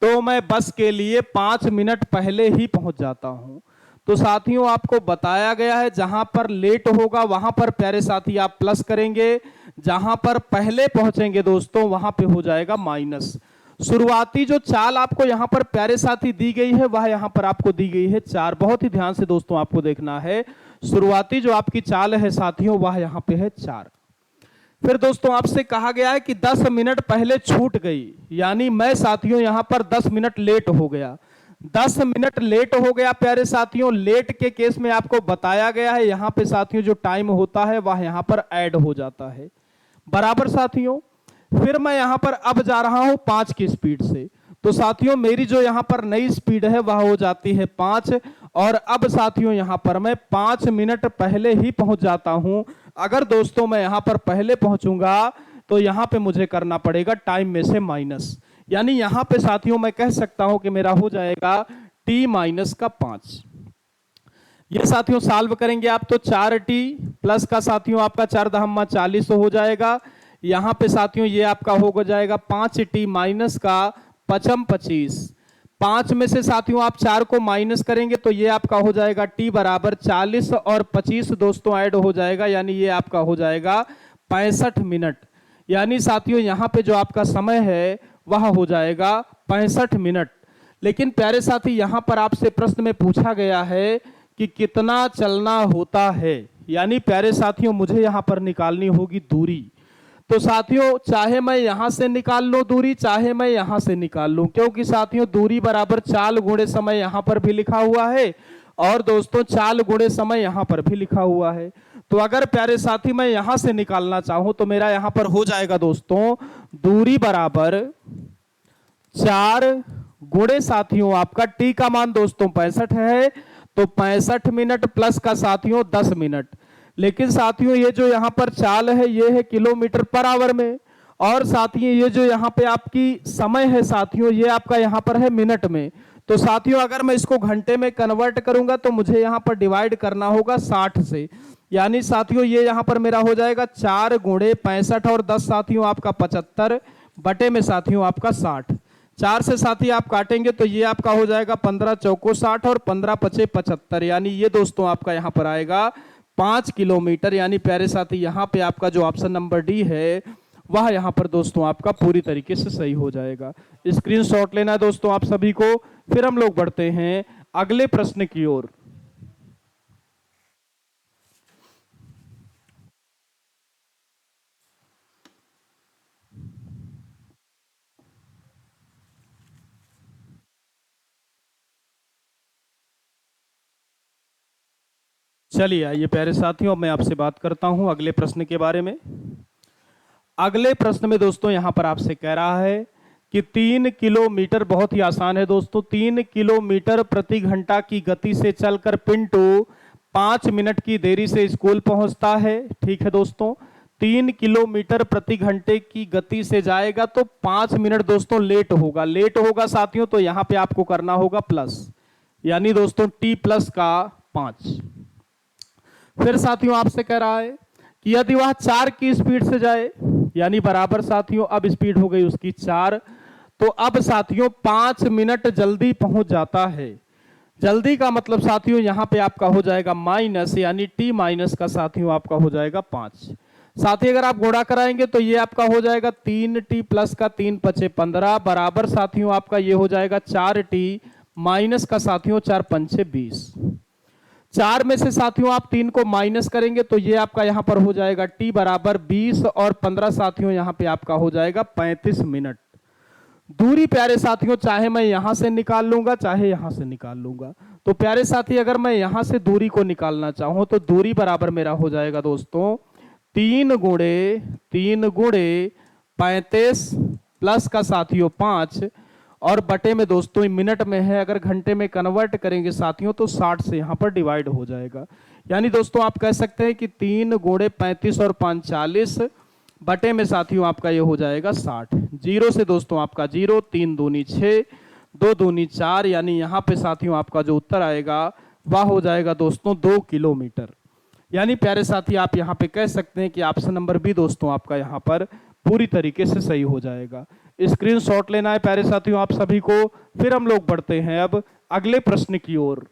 तो मैं बस के लिए 5 मिनट पहले ही पहुंच जाता हूं। तो साथियों आपको बताया गया है जहां पर लेट होगा वहां पर प्यारे साथी आप प्लस करेंगे, जहां पर पहले पहुंचेंगे दोस्तों वहां पे हो जाएगा माइनस। शुरुआती जो चाल आपको यहां पर प्यारे साथी दी गई है वह यहां पर आपको दी गई है 4। बहुत ही ध्यान से दोस्तों आपको देखना है, शुरुआती जो आपकी चाल है साथियों वह यहां पे है 4। फिर दोस्तों आपसे कहा गया है कि 10 मिनट पहले छूट गई, यानी मैं साथियों यहां पर 10 मिनट लेट हो गया। 10 मिनट लेट हो गया प्यारे साथियों, लेट के केस में आपको बताया गया है यहां पे साथियों जो टाइम होता है वह यहां पर ऐड हो जाता है बराबर साथियों। फिर मैं यहां पर अब जा रहा हूं 5 की स्पीड से, तो साथियों मेरी जो यहां पर नई स्पीड है वह हो जाती है 5, और अब साथियों यहां पर मैं 5 मिनट पहले ही पहुंच जाता हूं। अगर दोस्तों मैं यहां पर पहले पहुंचूंगा तो यहां पे मुझे करना पड़ेगा टाइम में से माइनस, यानी यहां पे साथियों मैं कह सकता हूं कि मेरा हो जाएगा t माइनस का 5। ये साथियों सॉल्व करेंगे आप तो 4t प्लस का साथियों आपका 4 दहम्मा 40 हो जाएगा। यहां पे साथियों ये आपका हो जाएगा 5t माइनस का 25। 5 में से साथियों आप 4 को माइनस करेंगे तो ये आपका हो जाएगा t बराबर 40 और 25 दोस्तों ऐड हो जाएगा, यानी ये आपका हो जाएगा 65 मिनट। यानी साथियों यहां पे जो आपका समय है वह हो जाएगा 65 मिनट। लेकिन प्यारे साथी यहां पर आपसे प्रश्न में पूछा गया है कि कितना चलना होता है, यानी प्यारे साथियों मुझे यहां पर निकालनी होगी दूरी। तो साथियों चाहे मैं यहां से निकाल लूं दूरी, चाहे मैं यहां से निकाल लूं, क्योंकि साथियों दूरी बराबर चाल गुणे समय यहां पर भी लिखा हुआ है और दोस्तों चाल गुणे समय यहां पर भी लिखा हुआ है। तो अगर प्यारे साथी मैं यहां से निकालना चाहूं तो मेरा यहां पर हो जाएगा दोस्तों दूरी बराबर 4 गुणे साथियों आपका टी का मान दोस्तों 65 है, तो 65 मिनट प्लस का साथियों 10 मिनट। लेकिन साथियों ये जो यहां पर चाल है ये है किलोमीटर पर आवर में, और साथियों ये जो यहां पे आपकी समय है साथियों ये आपका यहां पर है मिनट में। तो साथियों अगर मैं इसको घंटे में कन्वर्ट करूंगा तो मुझे यहां पर डिवाइड करना होगा 60 से, यानी साथियों ये यहां पर मेरा हो जाएगा 4 गुणे 65 और 10 साथियों आपका 75 बटे में साथियों आपका 60। 4 से साथी आप काटेंगे तो ये आपका हो जाएगा 15 चौको 60 और 15 पचे 75, यानी ये दोस्तों आपका यहां पर आएगा 5 किलोमीटर। यानी प्यारे साथी यहां पे आपका जो ऑप्शन नंबर डी है वह यहां पर दोस्तों आपका पूरी तरीके से सही हो जाएगा। स्क्रीनशॉट लेना है दोस्तों आप सभी को। फिर हम लोग बढ़ते हैं अगले प्रश्न की ओर। चलिए आइए प्यारे साथियों मैं आपसे बात करता हूं अगले प्रश्न के बारे में। अगले प्रश्न में दोस्तों यहां पर आपसे कह रहा है कि 3 किलोमीटर, बहुत ही आसान है दोस्तों, 3 किलोमीटर प्रति घंटा की गति से चलकर पिंटू 5 मिनट की देरी से स्कूल पहुंचता है। ठीक है दोस्तों, 3 किलोमीटर प्रति घंटे की गति से जाएगा तो 5 मिनट दोस्तों लेट होगा। लेट होगा साथियों तो यहां पे आपको करना होगा प्लस, यानी दोस्तों टी प्लस का 5। फिर साथियों आपसे कह रहा है कि यदि वह 4 की स्पीड से जाए, यानी बराबर साथियों अब स्पीड हो गई उसकी 4, तो अब साथियों 5 मिनट जल्दी पहुंच जाता है। जल्दी का मतलब साथियों यहां पे आपका हो जाएगा माइनस, यानी टी माइनस का साथियों आपका हो जाएगा 5। साथी अगर आप गुणा कराएंगे तो ये आपका हो जाएगा 3t प्लस का 3 पचे 15 बराबर साथियों आपका ये हो जाएगा 4t माइनस का साथियों 4 पंचे 20। 4 में से साथियों आप 3 को माइनस करेंगे तो ये आपका यहां पर हो जाएगा t बराबर 20 और 15 साथियों यहां पे आपका हो जाएगा 35 मिनट। दूरी प्यारे साथियों चाहे मैं यहां से निकाल लूंगा चाहे यहां से निकाल लूंगा, तो प्यारे साथी अगर मैं यहां से दूरी को निकालना चाहूं तो दूरी बराबर मेरा हो जाएगा दोस्तों 3 गुणे 35 प्लस का साथियों 5 और बटे में दोस्तों मिनट में है, अगर घंटे में कन्वर्ट करेंगे साथियों तो 60 से यहां पर डिवाइड हो जाएगा। यानी दोस्तों आप कह सकते हैं कि 3 गुणे 35 और 5 40 बटे में साथियों आपका ये हो जाएगा 60। 0 से दोस्तों आपका 0, 3 दूनी 6, 2 दूनी 4, यानी यहाँ पे साथियों आपका जो उत्तर आएगा वह हो जाएगा दोस्तों 2 किलोमीटर। यानी प्यारे साथी आप यहाँ पे कह सकते हैं कि ऑप्शन नंबर बी दोस्तों आपका यहाँ पर पूरी तरीके से सही हो जाएगा। स्क्रीनशॉट लेना है प्यारे साथियों आप सभी को। फिर हम लोग बढ़ते हैं अब अगले प्रश्न की ओर।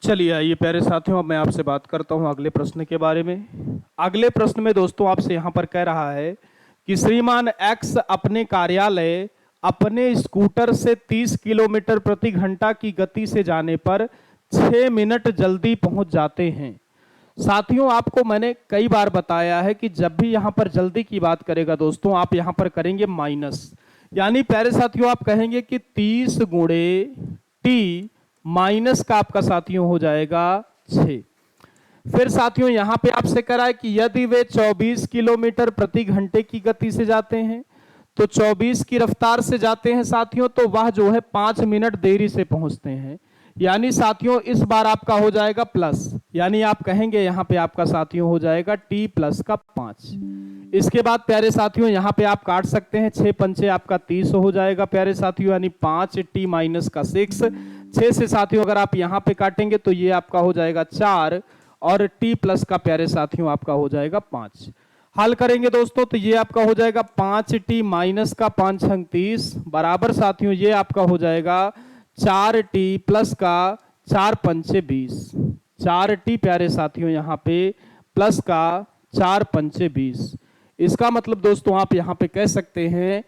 चलिए आइए प्यारे साथियों अब मैं आपसे बात करता हूं अगले प्रश्न के बारे में। अगले प्रश्न में दोस्तों आपसे यहां पर कह रहा है कि श्रीमान एक्स अपने कार्यालय अपने स्कूटर से 30 किलोमीटर प्रति घंटा की गति से जाने पर 6 मिनट जल्दी पहुंच जाते हैं। साथियों आपको मैंने कई बार बताया है कि जब भी यहां पर जल्दी की बात करेगा दोस्तों आप यहां पर करेंगे माइनस, यानी प्यारे साथियों आप कहेंगे कि 30 गुणे टी माइनस का आपका साथियों हो जाएगा 6। फिर साथियों यहां पे आपसे करा है कि यदि वे 24 किलोमीटर प्रति घंटे की गति से जाते हैं तो 24 की रफ्तार से जाते हैं साथियों तो वह जो है 5 मिनट देरी से पहुंचते हैं। यानी साथियों इस बार आपका हो जाएगा प्लस, यानी आप कहेंगे यहां पे आपका साथियों हो जाएगा t प्लस का 5। इसके बाद प्यारे साथियों यहां पे आप काट सकते हैं, 6 पंचे आपका 30 हो जाएगा प्यारे साथियों, यानी 5 t माइनस का 6। 6 से साथियों अगर आप यहां पे काटेंगे तो ये आपका हो जाएगा 4 और t प्लस का प्यारे साथियों आपका हो जाएगा 5। हल करेंगे दोस्तों तो ये आपका हो जाएगा 5t माइनस का 5 अंक 30 बराबर साथियों ये आपका हो जाएगा 4t प्लस का 4 पंचे 20, 4t प्यारे साथियों यहाँ पे प्लस का 4 पंचे 20। इसका मतलब दोस्तों आप यहाँ पे कह सकते हैं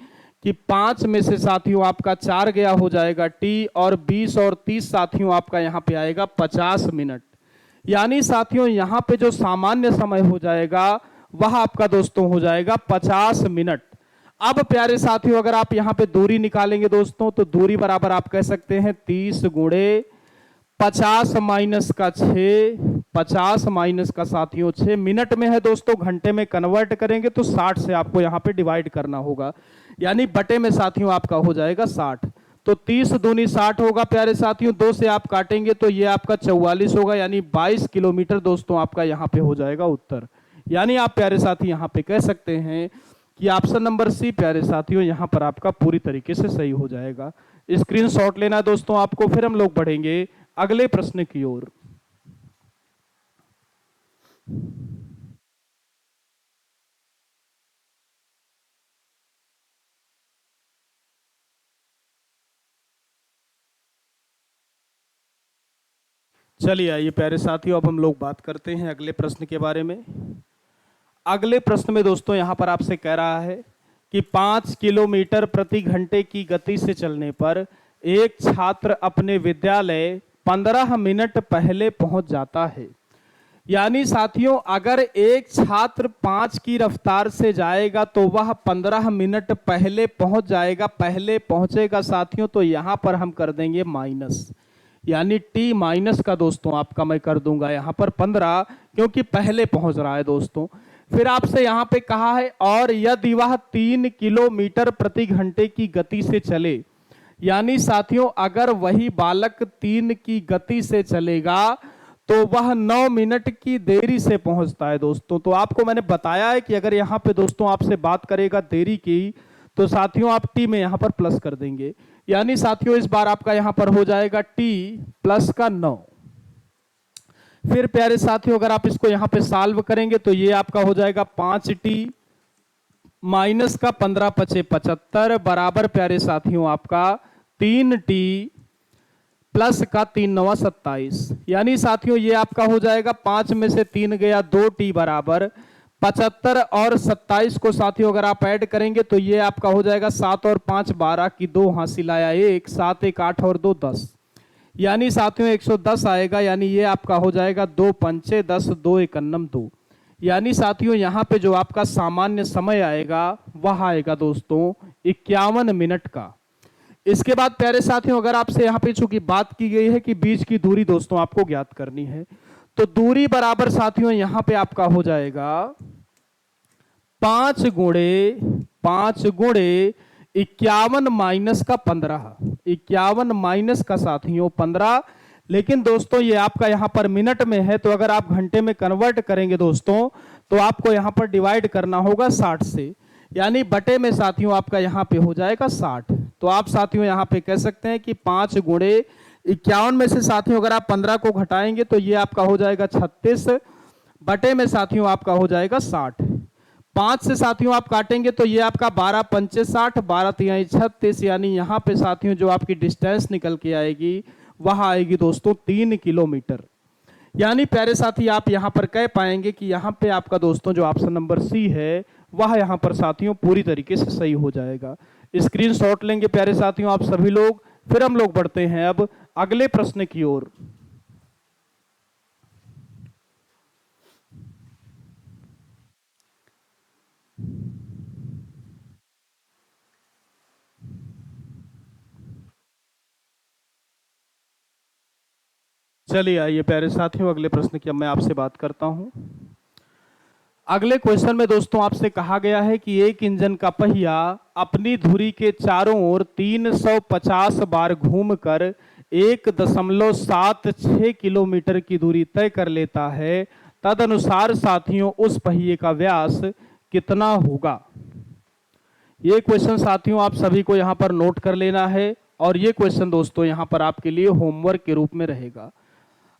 कि 5 में से साथियों आपका 4 गया हो जाएगा t, और 20 और 30 साथियों आपका यहाँ पे आएगा 50 मिनट। यानी साथियों यहाँ पे जो सामान्य समय हो जाएगा वह आपका दोस्तों हो जाएगा 50 मिनट। अब प्यारे साथियों अगर आप यहाँ पे दूरी निकालेंगे दोस्तों, तो दूरी बराबर आप कह सकते हैं 30 गुणे 50 माइनस का 6, 50 माइनस का साथियों 6 मिनट में है दोस्तों, घंटे में कन्वर्ट करेंगे तो 60 से आपको यहाँ पे डिवाइड करना होगा, यानी बटे में साथियों आपका हो जाएगा 60। तो 30 दूनी 60 होगा प्यारे साथियों, 2 से आप काटेंगे तो ये आपका 44 होगा, यानी 22 किलोमीटर दोस्तों आपका यहाँ पे हो जाएगा उत्तर। यानी आप प्यारे साथी यहाँ पे कह सकते हैं कि ऑप्शन नंबर सी प्यारे साथियों यहाँ पर आपका पूरी तरीके से सही हो जाएगा। स्क्रीनशॉट लेना है दोस्तों आपको, फिर हम लोग बढ़ेंगे अगले प्रश्न की ओर। चलिए आइए प्यारे साथियों, अब हम लोग बात करते हैं अगले प्रश्न के बारे में। अगले प्रश्न में दोस्तों यहां पर आपसे कह रहा है कि 5 किलोमीटर प्रति घंटे की गति से चलने पर एक छात्र अपने विद्यालय 15 मिनट पहले पहुंच जाता है। यानी साथियों अगर एक छात्र 5 की रफ्तार से जाएगा तो वह 15 मिनट पहले पहुंच जाएगा, पहले पहुंचेगा साथियों, तो यहां पर हम कर देंगे माइनस, यानी t माइनस का दोस्तों आपका मैं कर दूंगा यहां पर 15, क्योंकि पहले पहुंच रहा है दोस्तों। फिर आपसे यहां पे कहा है और यदि वह 3 किलोमीटर प्रति घंटे की गति से चले, यानी साथियों अगर वही बालक 3 की गति से चलेगा तो वह 9 मिनट की देरी से पहुंचता है दोस्तों। तो आपको मैंने बताया है कि अगर यहाँ पे दोस्तों आपसे बात करेगा देरी की, तो साथियों आप t में यहां पर प्लस कर देंगे, यानी साथियों इस बार आपका यहां पर हो जाएगा t प्लस का 9। फिर प्यारे साथियों अगर आप इसको यहां पे सॉल्व करेंगे तो ये आपका हो जाएगा 5t माइनस का 15 पचे 75 बराबर प्यारे साथियों आपका 3t प्लस का 3 नवा 27। यानी साथियों ये आपका हो जाएगा 5 में से 3 गया 2t बराबर 75, और 27 को साथियों अगर आप ऐड करेंगे तो ये आपका हो जाएगा 7 और 5 12 की 2 हासिल आया 1, 7 1 8 और 2 10, यानी साथियों 110 आएगा। यानी ये आपका हो जाएगा 2 पंचे 10, 2 एकन्नम 2। यानी साथियों यहाँ पे जो आपका सामान्य समय आएगा वह आएगा दोस्तों 51 मिनट का। इसके बाद प्यारे साथियों अगर आपसे यहाँ पे चूंकि बात की गई है कि बीच की दूरी दोस्तों आपको ज्ञात करनी है, तो दूरी बराबर साथियों यहाँ पे आपका हो जाएगा 5 गुणे 51 माइनस का 15, 51 माइनस का साथियों 15। लेकिन दोस्तों ये आपका यहाँ पर मिनट में है, तो अगर आप घंटे में कन्वर्ट करेंगे दोस्तों तो आपको यहाँ पर डिवाइड करना होगा 60 से, यानी बटे में साथियों आपका यहाँ पे हो जाएगा 60। तो आप साथियों यहाँ पे कह सकते हैं कि 5 गुणे 51 में से साथियों अगर आप 15 को घटाएंगे तो ये आपका हो जाएगा 36, बटे में साथियों आपका हो जाएगा 60। 5 से साथियों आप काटेंगे तो ये आपका 12 पंचे 60, 12 तिहाई 36, यानी यहाँ पे साथियों जो आपकी डिस्टेंस निकल के आएगी वह आएगी दोस्तों 3 किलोमीटर। यानी प्यारे साथी आप यहाँ पर कह पाएंगे कि यहाँ पे आपका दोस्तों जो ऑप्शन नंबर सी है वह यहाँ पर साथियों पूरी तरीके से सही हो जाएगा। स्क्रीनशॉट लेंगे प्यारे साथियों आप सभी लोग, फिर हम लोग बढ़ते हैं अब अगले प्रश्न की ओर। चलिए आइए प्यारे साथियों अगले प्रश्न की अब मैं आपसे बात करता हूं। अगले क्वेश्चन में दोस्तों आपसे कहा गया है कि एक इंजन का पहिया अपनी धुरी के चारों ओर 350 बार घूमकर 1.76 किलोमीटर की दूरी तय कर लेता है, तदनुसार साथियों उस पहिए का व्यास कितना होगा। ये क्वेश्चन साथियों आप सभी को यहाँ पर नोट कर लेना है, और ये क्वेश्चन दोस्तों यहाँ पर आपके लिए होमवर्क के रूप में रहेगा।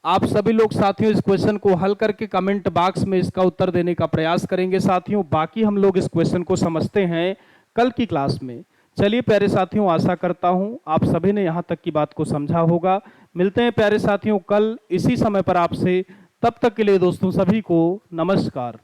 आप सभी लोग साथियों इस क्वेश्चन को हल करके कमेंट बॉक्स में इसका उत्तर देने का प्रयास करेंगे साथियों। बाकी हम लोग इस क्वेश्चन को समझते हैं कल की क्लास में। चलिए प्यारे साथियों, आशा करता हूं आप सभी ने यहां तक की बात को समझा होगा। मिलते हैं प्यारे साथियों कल इसी समय पर आपसे। तब तक के लिए दोस्तों सभी को नमस्कार।